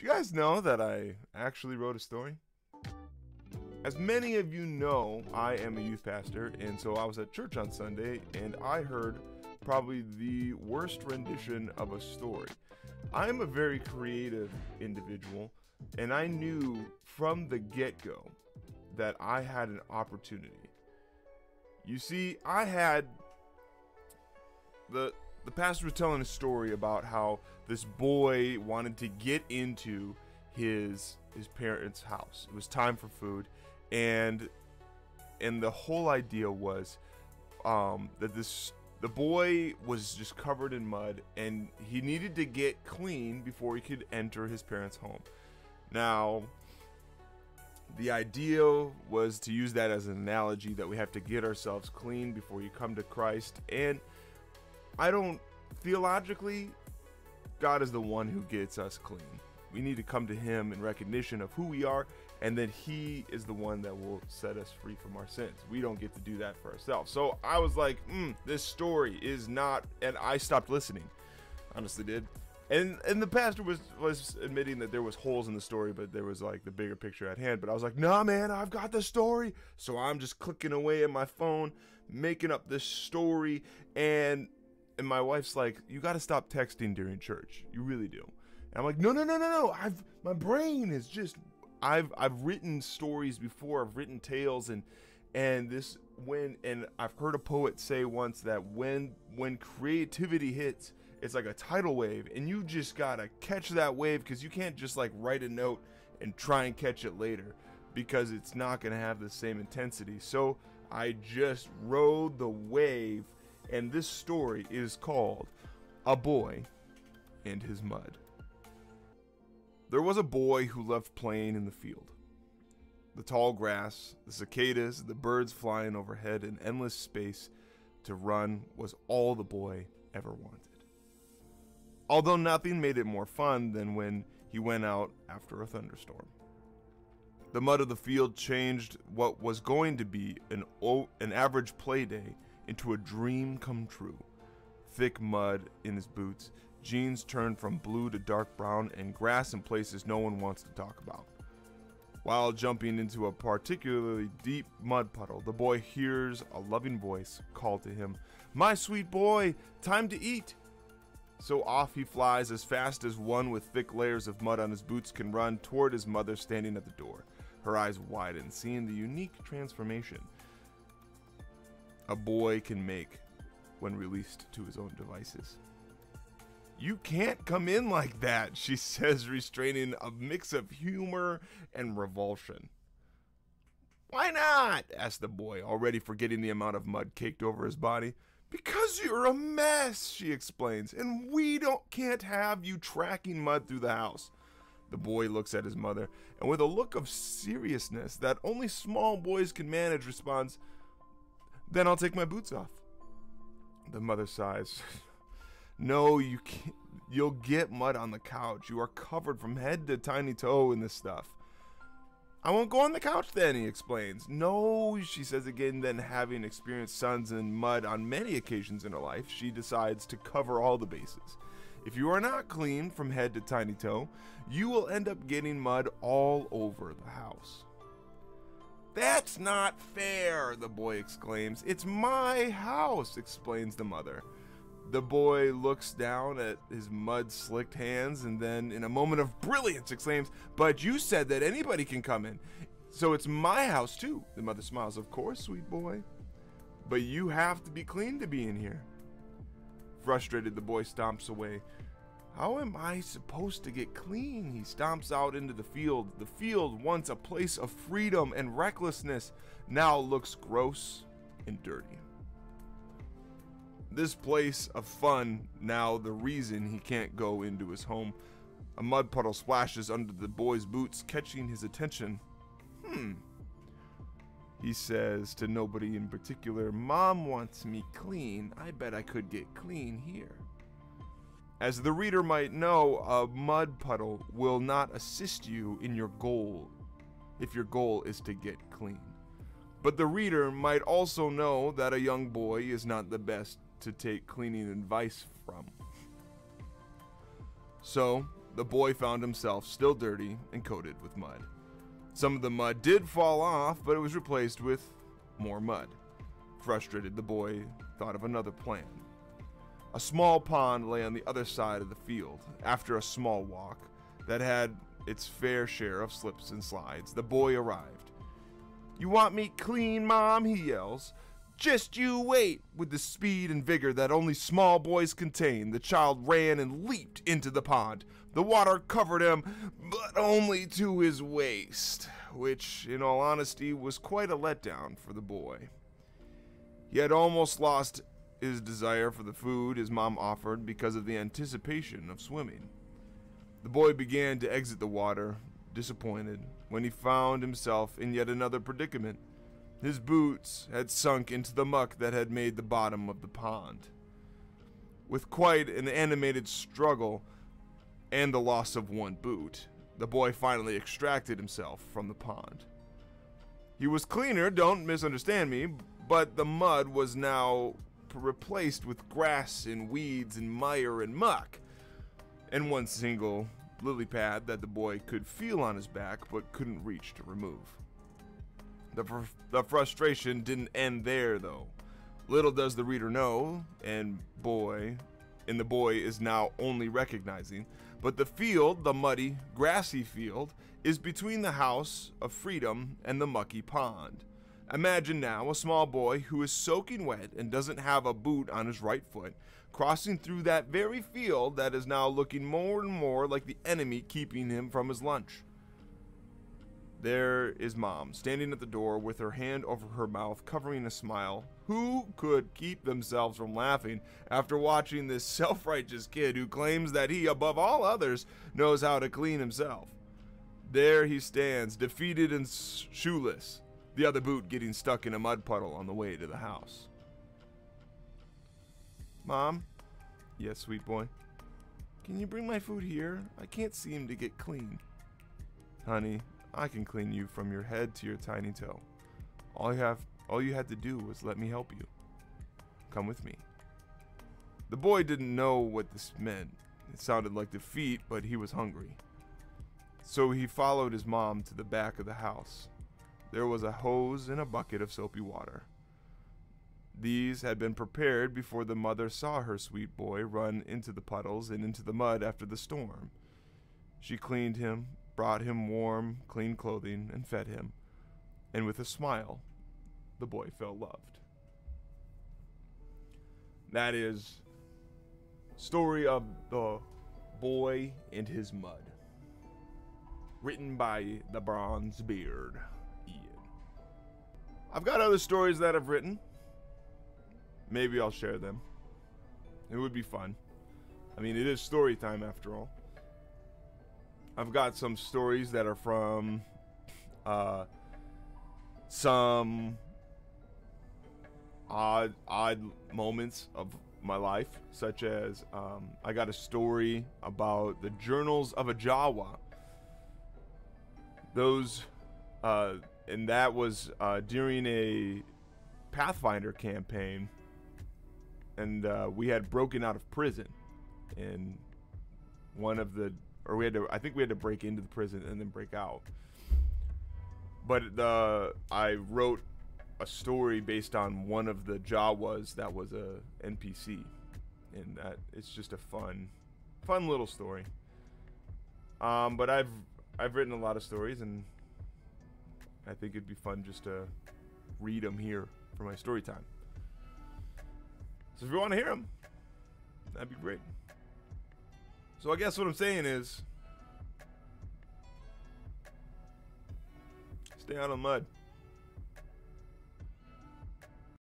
you guys know that I actually wrote a story? As many of you know, I am a youth pastor, and so I was at church on Sunday, and I heard probably the worst rendition of a story. I'm a very creative individual, and I knew from the get-go that I had an opportunity. You see, the pastor was telling a story about how this boy wanted to get into his parents' house. It was time for food, and the whole idea was that the boy was just covered in mud, and he needed to get clean before he could enter his parents' home. Now, the idea was to use that as an analogy that we have to get ourselves clean before you come to Christ. And theologically, God is the one who gets us clean. We need to come to Him in recognition of who we are, and then He is the one that will set us free from our sins. We don't get to do that for ourselves. So I was like, this story is not, and I stopped listening. Honestly did. And the pastor was admitting that there was holes in the story, but there was like the bigger picture at hand. But I was like, nah, man, I've got the story. So I'm just clicking away at my phone, making up this story. And my wife's like, you got to stop texting during church. You really do. And I'm like, no. My brain is just, I've written stories before. I've written tales, and I've heard a poet say once that when creativity hits, it's like a tidal wave, and you just gotta catch that wave, because you can't just like write a note and try and catch it later, because it's not gonna have the same intensity. So I just rode the wave, and this story is called A Boy and His Mud. There was a boy who loved playing in the field. The tall grass, the cicadas, the birds flying overhead, and endless space to run was all the boy ever wanted. Although nothing made it more fun than when he went out after a thunderstorm. The mud of the field changed what was going to be an average play day into a dream come true. Thick mud in his boots, jeans turned from blue to dark brown, and grass in places no one wants to talk about. While jumping into a particularly deep mud puddle, the boy hears a loving voice call to him, "My sweet boy, time to eat." So off he flies as fast as one with thick layers of mud on his boots can run toward his mother standing at the door. Her eyes widen, seeing the unique transformation a boy can make when released to his own devices. "You can't come in like that," she says, restraining a mix of humor and revulsion. "Why not?" asked the boy, already forgetting the amount of mud caked over his body. "Because you're a mess," she explains, "and we can't have you tracking mud through the house." The boy looks at his mother, and with a look of seriousness that only small boys can manage, responds, "Then I'll take my boots off." The mother sighs. "No, you can't. You'll get mud on the couch. You are covered from head to tiny toe in this stuff." "I won't go on the couch then," he explains. "No," she says again, then having experienced sons in mud on many occasions in her life, she decides to cover all the bases. "If you are not clean from head to tiny toe, you will end up getting mud all over the house." "That's not fair," the boy exclaims. "It's my house," explains the mother. The boy looks down at his mud-slicked hands and then, in a moment of brilliance, exclaims, "But you said that anybody can come in, so it's my house too." The mother smiles. "Of course, sweet boy, but you have to be clean to be in here." Frustrated, the boy stomps away. "How am I supposed to get clean?" He stomps out into the field. The field, once a place of freedom and recklessness, now looks gross and dirty. This place of fun, now the reason he can't go into his home. A mud puddle splashes under the boy's boots, catching his attention. He says to nobody in particular, "Mom wants me clean. I bet I could get clean here." As the reader might know, a mud puddle will not assist you in your goal if your goal is to get clean. But the reader might also know that a young boy is not the best to take cleaning advice from. So, the boy found himself still dirty and coated with mud. Some of the mud did fall off, but it was replaced with more mud. Frustrated, the boy thought of another plan. A small pond lay on the other side of the field. After a small walk that had its fair share of slips and slides, the boy arrived. "You want me clean, Mom?" he yells. "Just you wait!" With the speed and vigor that only small boys contain, the child ran and leaped into the pond. The water covered him, but only to his waist, which, in all honesty, was quite a letdown for the boy. He had almost lost his desire for the food his mom offered because of the anticipation of swimming. The boy began to exit the water, disappointed, when he found himself in yet another predicament. His boots had sunk into the muck that had made the bottom of the pond. With quite an animated struggle and the loss of one boot, the boy finally extracted himself from the pond. He was cleaner, don't misunderstand me, but the mud was now replaced with grass and weeds and mire and muck, and one single lily pad that the boy could feel on his back but couldn't reach to remove. The frustration didn't end there, though. Little does the reader know, and the boy is now only recognizing, but the field, the muddy, grassy field, is between the house of freedom and the mucky pond. Imagine now a small boy who is soaking wet and doesn't have a boot on his right foot, crossing through that very field that is now looking more and more like the enemy keeping him from his lunch. There is Mom, standing at the door with her hand over her mouth, covering a smile. Who could keep themselves from laughing after watching this self-righteous kid who claims that he, above all others, knows how to clean himself? There he stands, defeated and shoeless, the other boot getting stuck in a mud puddle on the way to the house. "Mom?" "Yes, sweet boy." "Can you bring my food here? I can't seem to get clean." "Honey, I can clean you from your head to your tiny toe. All you had to do was let me help you. Come with me." The boy didn't know what this meant. It sounded like defeat, but he was hungry. So he followed his mom to the back of the house. There was a hose and a bucket of soapy water. These had been prepared before the mother saw her sweet boy run into the puddles and into the mud after the storm. She cleaned him, brought him warm, clean clothing, and fed him. And with a smile, the boy felt loved. That is story of the boy and his mud, written by the Bronze Beard, Ian. I've got other stories that I've written. Maybe I'll share them. It would be fun. I mean, it is story time after all. I've got some stories that are from some odd moments of my life, such as I got a story about the Journals of a Jawa. Those and that was during a Pathfinder campaign, and we had broken out of prison, and I think we had to break into the prison and then break out. But I wrote a story based on one of the Jawas that was a NPC, and that it's just a fun little story. But I've written a lot of stories, and I think it'd be fun just to read them here for my story time. So if you want to hear them, that'd be great. So I guess what I'm saying is, stay out of the mud.